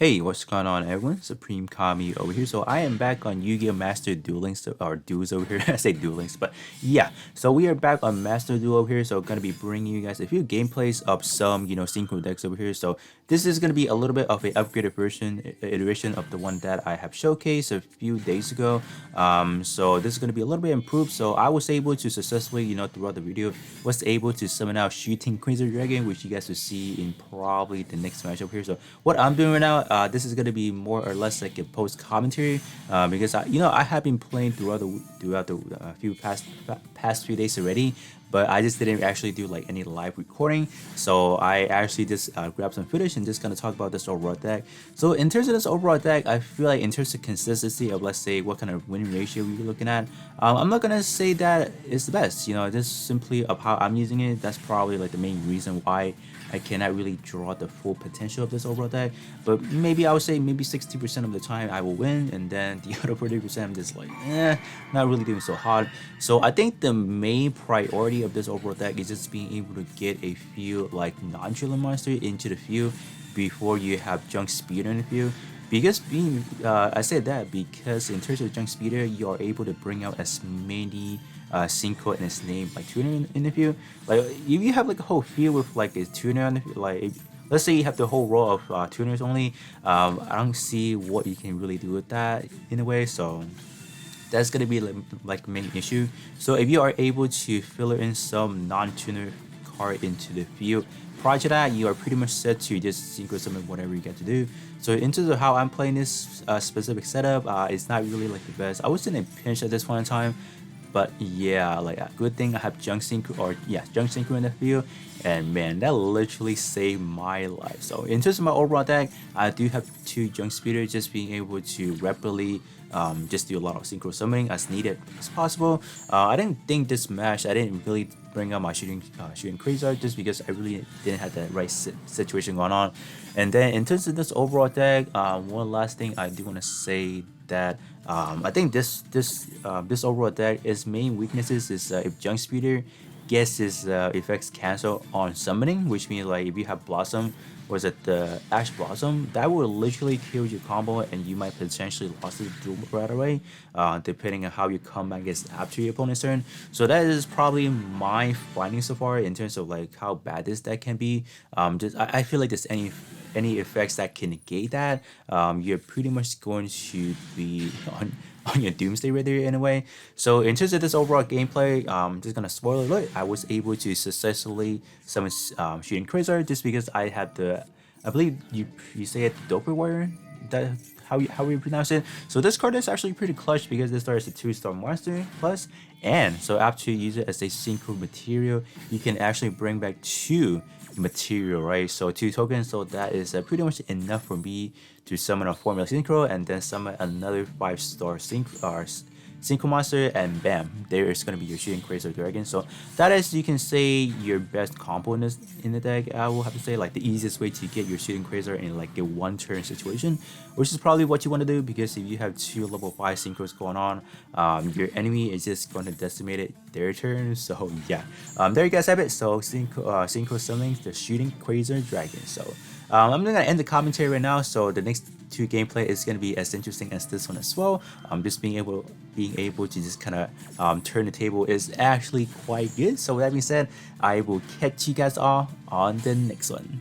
Hey, what's going on, everyone? Supreme Kami over here. So I am back on Yu-Gi-Oh! Master Dueling, or duels over here. I say duelings, but yeah. So we are back on Master Duel over here. So gonna be bringing you guys a few gameplays of some, synchro decks over here. So this is gonna be a little bit of an upgraded version, iteration of the one that I have showcased a few days ago. So this is gonna be a little bit improved. So I was able to successfully, throughout the video, was able to summon out Shooting Quasar Dragon, which you guys will see in probably the next match over here. So what I'm doing right now. This is gonna be more or less like a post commentary because I have been playing throughout the few past few days already, but I just didn't actually do like any live recording. So I actually just grabbed some footage and just gonna talk about this overall deck. So in terms of this overall deck, I feel like in terms of consistency of, let's say, what kind of winning ratio we're looking at, I'm not gonna say that it's the best. Just simply of how I'm using it. That's probably like the main reason why I cannot really draw the full potential of this overall deck. But maybe I would say maybe 60% of the time I will win, and then the other 40% I'm just like, not really doing so hot. So I think the main priority of this overall deck is just being able to get a few like non-trillion monster into the field before you have Junk Speeder in the field. Because I said that because in terms of Junk Speeder, you are able to bring out as many Synchro in its name like tuner in the field. Like if you have like a whole field with like a tuner on the field, like let's say you have the whole row of tuners only, I don't see what you can really do with that in a way. So that's gonna be like main issue. So if you are able to fill in some non-tuner card into the field, prior to that, you are pretty much set to just synchro summon whatever you get to do. So in terms of how I'm playing this specific setup, it's not really like the best. I was in a pinch at this point in time, but yeah, like a good thing I have Junk Synchro in the field, and man, that literally saved my life. So in terms of my overall deck, I do have 2 Junk Speeder, just being able to rapidly just do a lot of synchro summoning as needed as possible. I didn't think this match, I didn't really bring out my shooting Quasar just because I really didn't have the right situation going on. And then in terms of this overall deck, one last thing I do want to say that I think this overall deck, its main weaknesses is if Junk Speeder gets his effects cancel on summoning, which means like if you have Blossom, was it the Ash Blossom, that will literally kill your combo and you might potentially lose the duel right away, depending on how you come back against after your opponent's turn. So that is probably my finding so far in terms of like how bad this deck can be. I feel like there's any effects that can negate that, you're pretty much going to be on your doomsday right there in a way. So in terms of this overall gameplay, just gonna spoil alert, I was able to successfully summon Shooting Quasar just because I had the, I believe you say it, Doper Warrior, that how you pronounce it. So this card is actually pretty clutch because this starts a 2-star monster plus, and so after you use it as a synchro material, you can actually bring back 2 material, right? So 2 tokens, so that is pretty much enough for me to summon a formula synchro and then summon another 5-star synchro monster, and bam, there is going to be your Shooting Quasar Dragon. So that is, you can say, your best combo in the deck. I will have to say like the easiest way to get your Shooting Quasar in like a 1-turn situation, which is probably what you want to do, because if you have 2 level 5 synchros going on, your enemy is just going to decimate it their turn. So yeah, there you guys have it. So synchro summoning the Shooting Quasar Dragon. So I'm gonna end the commentary right now. So the next 2 gameplay is gonna be as interesting as this one as well. Just being able to just kind of turn the table is actually quite good. So with that being said, I will catch you guys all on the next one.